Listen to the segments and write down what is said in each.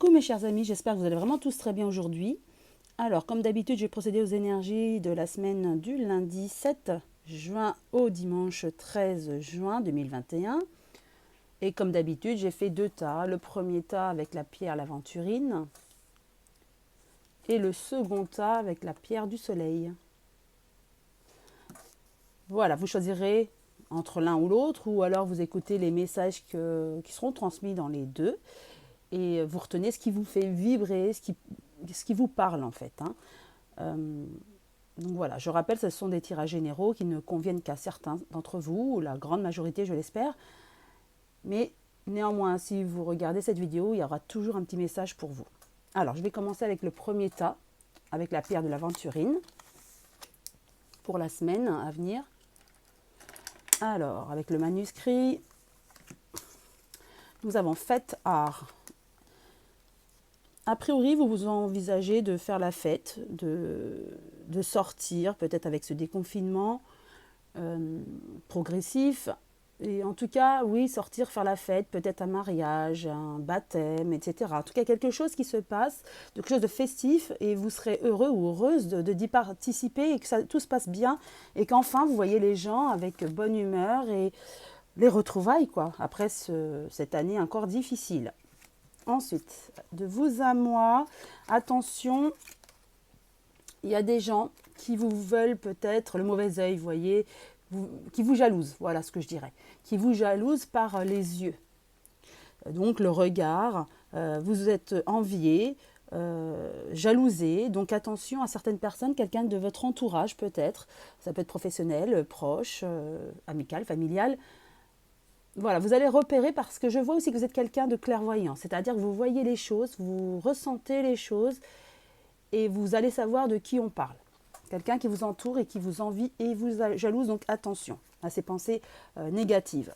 Coucou mes chers amis, j'espère que vous allez vraiment tous très bien aujourd'hui. Alors, comme d'habitude, je vais procéder aux énergies de la semaine du lundi 7 juin au dimanche 13 juin 2021. Et comme d'habitude, j'ai fait deux tas. Le premier tas avec la pierre l'aventurine et le second tas avec la pierre du soleil. Voilà, vous choisirez entre l'un ou l'autre ou alors vous écoutez les messages qui seront transmis dans les deux et vous retenez ce qui vous fait vibrer, ce qui vous parle en fait. Donc voilà, je rappelle, ce sont des tirages généraux qui ne conviennent qu'à certains d'entre vous, ou la grande majorité je l'espère. Mais néanmoins, si vous regardez cette vidéo, il y aura toujours un petit message pour vous. Alors, je vais commencer avec le premier tas, avec la pierre de l'aventurine, pour la semaine à venir. Alors, avec le manuscrit, nous avons fête art. A priori, vous envisagez de faire la fête, de sortir, peut-être avec ce déconfinement progressif. Et en tout cas, oui, sortir, faire la fête, peut-être un mariage, un baptême, etc. En tout cas, quelque chose qui se passe, quelque chose de festif, et vous serez heureux ou heureuse d'y participer et que tout se passe bien, et qu'enfin, vous voyez les gens avec bonne humeur et les retrouvailles, quoi, après cette année encore difficile. Ensuite, de vous à moi, attention, il y a des gens qui vous veulent peut-être le mauvais œil, vous voyez, qui vous jalousent, voilà ce que je dirais, qui vous jalousent par les yeux. Donc le regard, vous êtes envié, jalousé, donc attention à certaines personnes, quelqu'un de votre entourage peut-être, ça peut être professionnel, proche, amical, familial. Voilà, vous allez repérer parce que je vois aussi que vous êtes quelqu'un de clairvoyant, c'est-à-dire que vous voyez les choses, vous ressentez les choses et vous allez savoir de qui on parle. Quelqu'un qui vous entoure et qui vous envie et vous jalouse, donc attention à ces pensées négatives.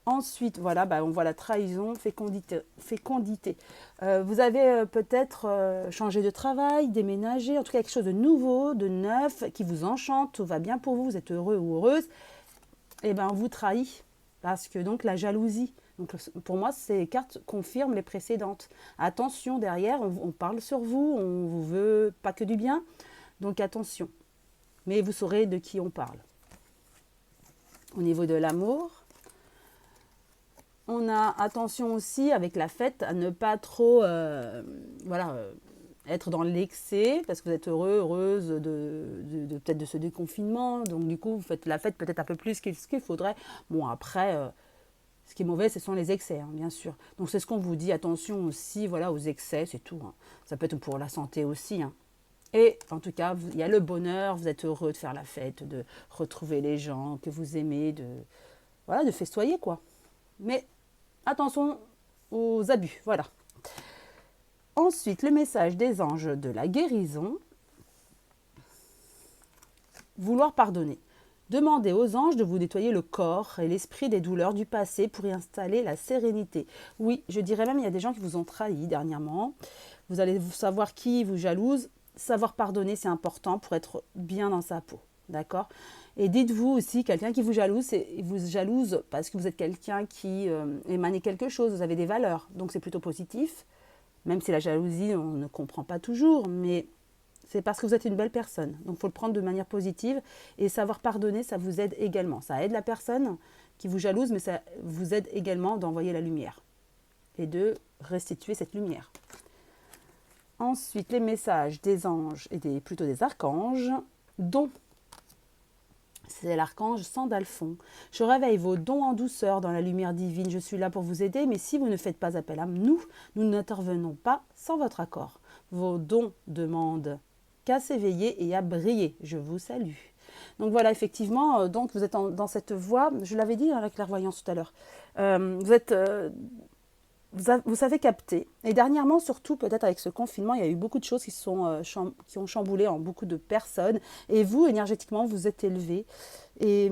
Ensuite, voilà, on voit la trahison, fécondité. Vous avez peut-être changé de travail, déménagé, en tout cas quelque chose de nouveau, de neuf, qui vous enchante, tout va bien pour vous, vous êtes heureux ou heureuse. Et bien, on vous trahit. Parce que donc la jalousie, donc pour moi ces cartes confirment les précédentes. Attention derrière, on parle sur vous, on vous veut pas que du bien, donc attention. Mais vous saurez de qui on parle. Au niveau de l'amour, on a attention aussi avec la fête à ne pas trop être dans l'excès parce que vous êtes heureux, heureuse de peut-être de ce déconfinement. Donc du coup, vous faites la fête peut-être un peu plus qu'il faudrait. Bon, après, ce qui est mauvais, ce sont les excès, bien sûr. Donc c'est ce qu'on vous dit. Attention aussi aux excès, c'est tout. Ça peut être pour la santé aussi. Et en tout cas, il y a le bonheur, vous êtes heureux de faire la fête, de retrouver les gens que vous aimez, de festoyer, quoi. Mais attention aux abus, voilà. Ensuite, le message des anges de la guérison. Vouloir pardonner. Demandez aux anges de vous nettoyer le corps et l'esprit des douleurs du passé pour y installer la sérénité. Oui, je dirais même, il y a des gens qui vous ont trahi dernièrement. Vous allez savoir qui vous jalouse. Savoir pardonner, c'est important pour être bien dans sa peau. D'accord ? Et dites-vous aussi, quelqu'un qui vous jalouse parce que vous êtes quelqu'un qui émane quelque chose, vous avez des valeurs. Donc c'est plutôt positif. Même si la jalousie, on ne comprend pas toujours, mais c'est parce que vous êtes une belle personne. Donc il faut le prendre de manière positive. Et savoir pardonner, ça vous aide également. Ça aide la personne qui vous jalouse, mais ça vous aide également d'envoyer la lumière et de restituer cette lumière. Ensuite, les messages des anges et plutôt des archanges, dont c'est l'archange Sandalphon. Je réveille vos dons en douceur dans la lumière divine. Je suis là pour vous aider, mais si vous ne faites pas appel à nous, nous n'intervenons pas sans votre accord. Vos dons demandent qu'à s'éveiller et à briller. Je vous salue. Donc voilà, effectivement, donc vous êtes dans cette voie. Je l'avais dit dans la clairvoyance tout à l'heure. Vous savez capter. Et dernièrement, surtout peut-être avec ce confinement, il y a eu beaucoup de choses qui ont chamboulé en beaucoup de personnes. Et vous, énergétiquement, vous êtes élevé. Et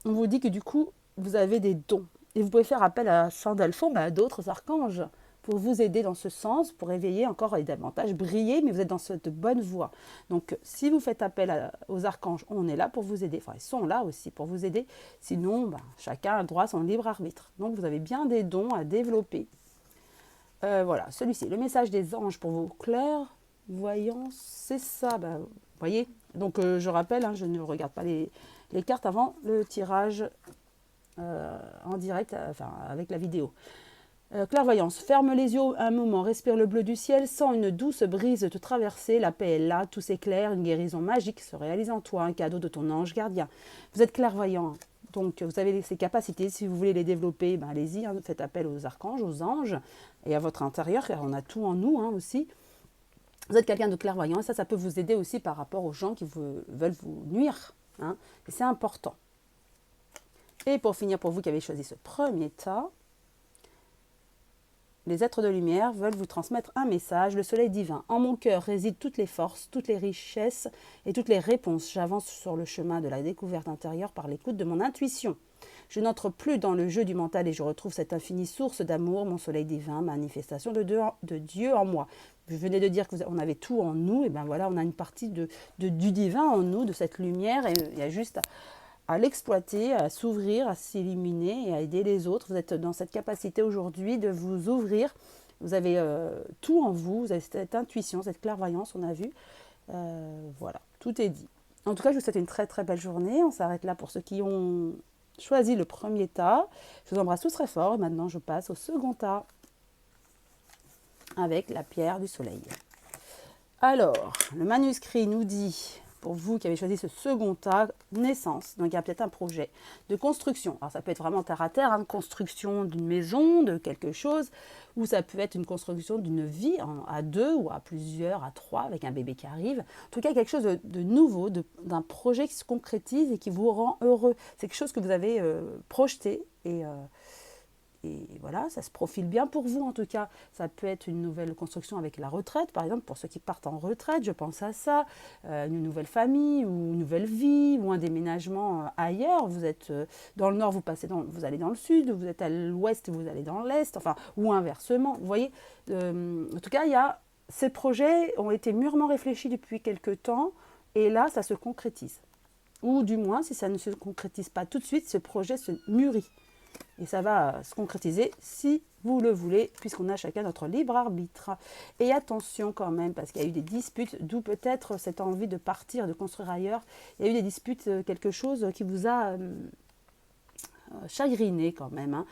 on vous dit que du coup, vous avez des dons. Et vous pouvez faire appel à Sandalphon, mais à d'autres archanges pour vous aider dans ce sens, pour éveiller encore et davantage, briller, mais vous êtes dans cette bonne voie. Donc, si vous faites appel aux archanges, on est là pour vous aider. Enfin, ils sont là aussi pour vous aider. Sinon, chacun a droit à son libre arbitre. Donc, vous avez bien des dons à développer. Voilà, celui-ci, le message des anges pour vos clairvoyances, c'est ça, vous voyez. Donc je rappelle, hein, je ne regarde pas les cartes avant le tirage en direct, enfin avec la vidéo. Clairvoyance, ferme les yeux un moment, respire le bleu du ciel, sens une douce brise te traverser, la paix est là, tout s'éclaire, une guérison magique se réalise en toi, un cadeau de ton ange gardien. Vous êtes clairvoyant, donc vous avez ces capacités, si vous voulez les développer, allez-y, hein, faites appel aux archanges, aux anges et à votre intérieur, car on a tout en nous aussi. Vous êtes quelqu'un de clairvoyant et ça peut vous aider aussi par rapport aux gens qui veulent vous nuire, hein, et c'est important. Et pour finir, pour vous qui avez choisi ce premier tas, les êtres de lumière veulent vous transmettre un message, le soleil divin. En mon cœur résident toutes les forces, toutes les richesses et toutes les réponses. J'avance sur le chemin de la découverte intérieure par l'écoute de mon intuition. Je n'entre plus dans le jeu du mental et je retrouve cette infinie source d'amour, mon soleil divin, manifestation de Dieu en moi. Je venais de dire qu'on avait tout en nous, et bien voilà, on a une partie du divin en nous, de cette lumière, et il y a juste à l'exploiter, à s'ouvrir, à s'illuminer et à aider les autres. Vous êtes dans cette capacité aujourd'hui de vous ouvrir. Vous avez tout en vous, vous avez cette intuition, cette clairvoyance, on a vu. Voilà, tout est dit. En tout cas, je vous souhaite une très très belle journée. On s'arrête là pour ceux qui ont choisi le premier tas. Je vous embrasse tous très fort et maintenant je passe au second tas avec la pierre du soleil. Alors, le manuscrit nous dit, pour vous qui avez choisi ce second tas, naissance. Donc il y a peut-être un projet de construction. Alors ça peut être vraiment terre à terre, hein, construction d'une maison, de quelque chose, ou ça peut être une construction d'une vie à deux ou à plusieurs, à trois, avec un bébé qui arrive. En tout cas, quelque chose de nouveau, d'un projet qui se concrétise et qui vous rend heureux. C'est quelque chose que vous avez projeté et voilà, ça se profile bien pour vous en tout cas. Ça peut être une nouvelle construction avec la retraite, par exemple, pour ceux qui partent en retraite, je pense à ça. Une nouvelle famille ou une nouvelle vie ou un déménagement ailleurs. Vous êtes dans le nord, vous allez dans le sud, vous êtes à l'ouest, vous allez dans l'est, enfin, ou inversement. Vous voyez, en tout cas, ces projets ont été mûrement réfléchis depuis quelques temps et là, ça se concrétise. Ou du moins, si ça ne se concrétise pas tout de suite, ce projet se mûrit. Et ça va se concrétiser si vous le voulez, puisqu'on a chacun notre libre arbitre. Et attention quand même, parce qu'il y a eu des disputes, d'où peut-être cette envie de partir, de construire ailleurs. Il y a eu des disputes, quelque chose qui vous a chagriné quand même. Hein.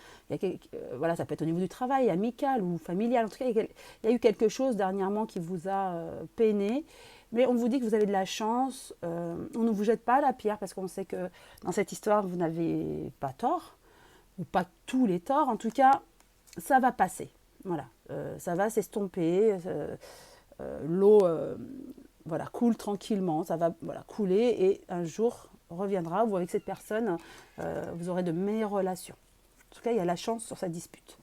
Voilà, ça peut être au niveau du travail, amical ou familial. En tout cas, il y a eu quelque chose dernièrement qui vous a peiné. Mais on vous dit que vous avez de la chance. On ne vous jette pas la pierre, parce qu'on sait que dans cette histoire, vous n'avez pas tort. Ou pas tous les torts, en tout cas, ça va passer. Voilà, ça va s'estomper, l'eau voilà, coule tranquillement, ça va couler et un jour reviendra où avec cette personne, vous aurez de meilleures relations. En tout cas, il y a la chance sur sa dispute.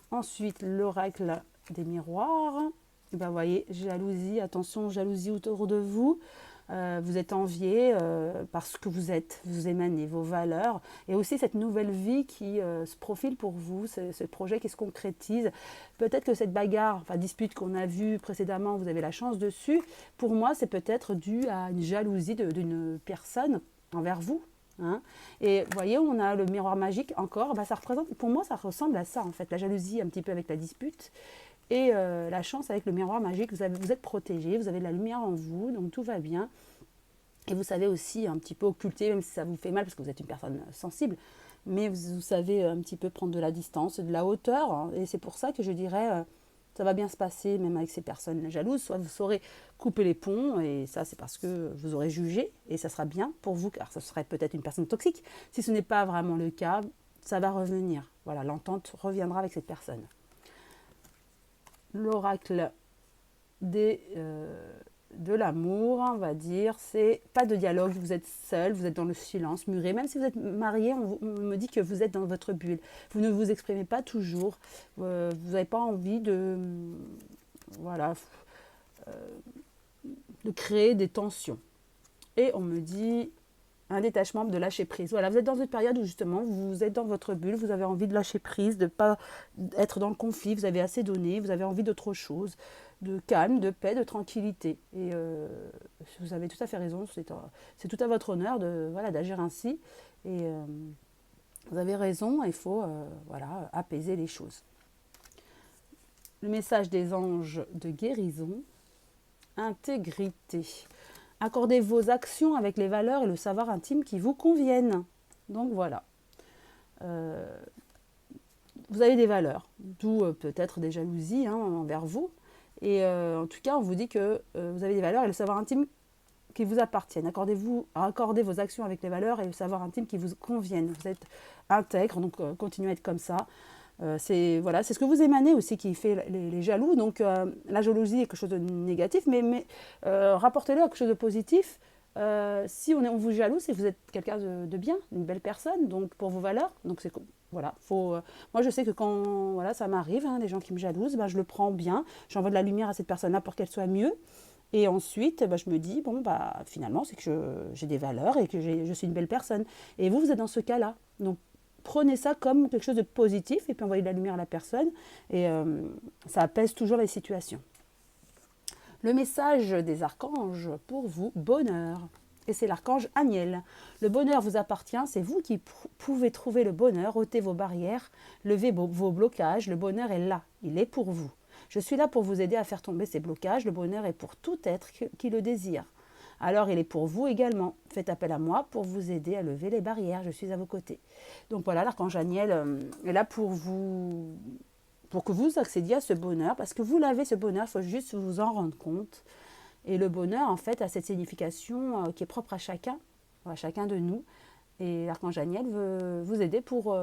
Ensuite, l'oracle des miroirs. Vous voyez, jalousie, attention, jalousie autour de vous. Vous êtes envié parce que vous émanez vos valeurs et aussi cette nouvelle vie qui se profile pour vous, ce projet qui se concrétise. Peut-être que cette bagarre, dispute qu'on a vue précédemment, vous avez la chance dessus. Pour moi, c'est peut-être dû à une jalousie d'une personne envers vous. Hein. Et vous voyez, on a le miroir magique encore, ça représente, pour moi ça ressemble à ça en fait, la jalousie un petit peu avec la dispute. Et la chance avec le miroir magique, vous êtes protégé, vous avez de la lumière en vous, donc tout va bien. Et vous savez aussi un petit peu occulter, même si ça vous fait mal, parce que vous êtes une personne sensible, mais vous savez un petit peu prendre de la distance, de la hauteur. Hein, et c'est pour ça que je dirais, ça va bien se passer, même avec ces personnes jalouses. Soit vous saurez couper les ponts, et ça c'est parce que vous aurez jugé, et ça sera bien pour vous, car ce serait peut-être une personne toxique. Si ce n'est pas vraiment le cas, ça va revenir. Voilà, l'entente reviendra avec cette personne. L'oracle de l'amour, on va dire, c'est pas de dialogue, vous êtes seul, vous êtes dans le silence, muré. Même si vous êtes marié, on me dit que vous êtes dans votre bulle. Vous ne vous exprimez pas toujours, vous n'avez pas envie de créer des tensions. Et on me dit un détachement, de lâcher prise. Voilà, vous êtes dans une période où justement vous êtes dans votre bulle, vous avez envie de lâcher prise, de ne pas être dans le conflit, vous avez assez donné, vous avez envie d'autre chose, de calme, de paix, de tranquillité. Et vous avez tout à fait raison, c'est tout à votre honneur d'agir ainsi. Et vous avez raison, il faut apaiser les choses. Le message des anges de guérison, intégrité. Accordez vos actions avec les valeurs et le savoir intime qui vous conviennent. Donc voilà. Vous avez des valeurs, d'où peut-être des jalousies envers vous. Et en tout cas, on vous dit que vous avez des valeurs et le savoir intime qui vous appartiennent. Accordez vos actions avec les valeurs et le savoir intime qui vous conviennent. Vous êtes intègre, donc continuez à être comme ça. C'est ce que vous émanez aussi qui fait les jaloux. Donc la jalousie est quelque chose de négatif, mais rapportez-le à quelque chose de positif. Si on vous jalouse, c'est que vous êtes quelqu'un de bien, une belle personne, donc pour vos valeurs. Donc c'est voilà, moi je sais que quand ça m'arrive, les gens qui me jalousent, je le prends bien, j'envoie de la lumière à cette personne-là pour qu'elle soit mieux. Et ensuite, je me dis, finalement, c'est que j'ai des valeurs et que je suis une belle personne. Et vous êtes dans ce cas-là. Donc, prenez ça comme quelque chose de positif et puis envoyez de la lumière à la personne. Et ça apaise toujours les situations. Le message des archanges pour vous, bonheur. Et c'est l'archange Aniel. Le bonheur vous appartient, c'est vous qui pouvez trouver le bonheur, ôter vos barrières, lever vos blocages. Le bonheur est là, il est pour vous. Je suis là pour vous aider à faire tomber ces blocages. Le bonheur est pour tout être qui le désire. Alors il est pour vous également. Faites appel à moi pour vous aider à lever les barrières. Je suis à vos côtés. Donc voilà, l'archange Aniel est là pour que vous accédiez à ce bonheur. Parce que vous l'avez, ce bonheur, il faut juste vous en rendre compte. Et le bonheur, en fait, a cette signification qui est propre à chacun de nous. Et l'archange Aniel veut vous aider pour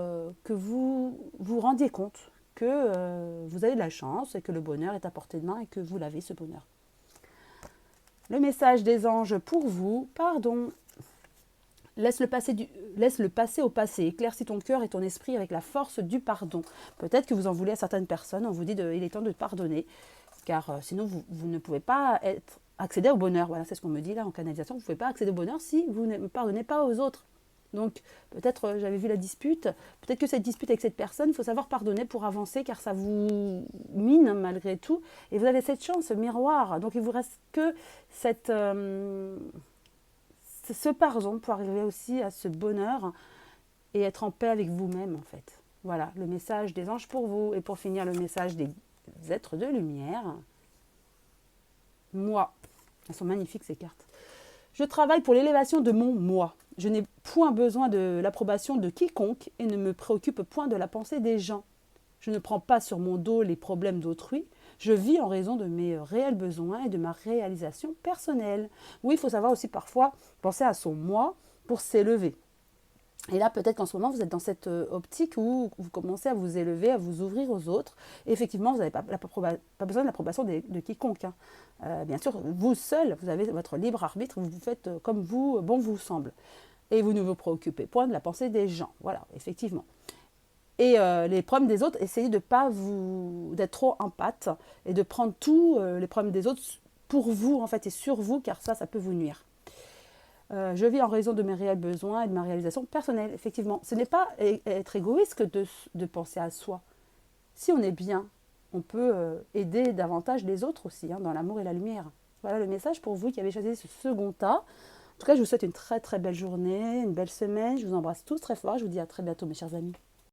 que vous vous rendiez compte que vous avez de la chance et que le bonheur est à portée de main et que vous l'avez, ce bonheur. Le message des anges pour vous, pardon. Laisse le passé au passé. Éclaircis ton cœur et ton esprit avec la force du pardon. Peut-être que vous en voulez à certaines personnes. On vous dit il est temps de pardonner. Car sinon, vous ne pouvez pas accéder au bonheur. Voilà, c'est ce qu'on me dit là en canalisation. Vous ne pouvez pas accéder au bonheur si vous ne pardonnez pas aux autres. Donc, peut-être, j'avais vu la dispute. Peut-être que cette dispute avec cette personne, il faut savoir pardonner pour avancer, car ça vous mine malgré tout. Et vous avez cette chance, ce miroir. Donc, il ne vous reste que ce pardon pour arriver aussi à ce bonheur et être en paix avec vous-même, en fait. Voilà, le message des anges pour vous. Et pour finir, le message des êtres de lumière. Moi. Elles sont magnifiques, ces cartes. Je travaille pour l'élévation de mon moi. Je n'ai point besoin de l'approbation de quiconque et ne me préoccupe point de la pensée des gens. Je ne prends pas sur mon dos les problèmes d'autrui. Je vis en raison de mes réels besoins et de ma réalisation personnelle. Oui, il faut savoir aussi parfois penser à son moi pour s'élever. Et là, peut-être qu'en ce moment, vous êtes dans cette optique où vous commencez à vous élever, à vous ouvrir aux autres. Et effectivement, vous n'avez pas besoin de l'approbation de quiconque. Bien sûr, vous seul, vous avez votre libre arbitre, vous faites comme bon vous semble. Et vous ne vous préoccupez point de la pensée des gens. Voilà, effectivement. Et les problèmes des autres, essayez de pas d'être trop empathe et de prendre tous les problèmes des autres pour vous, en fait, et sur vous, car ça peut vous nuire. Je vis en raison de mes réels besoins et de ma réalisation personnelle, effectivement. Ce n'est pas être égoïste que de penser à soi. Si on est bien, on peut aider davantage les autres aussi, dans l'amour et la lumière. Voilà le message pour vous qui avez choisi ce second tas. En tout cas, je vous souhaite une très très belle journée, une belle semaine. Je vous embrasse tous très fort. Je vous dis à très bientôt, mes chers amis.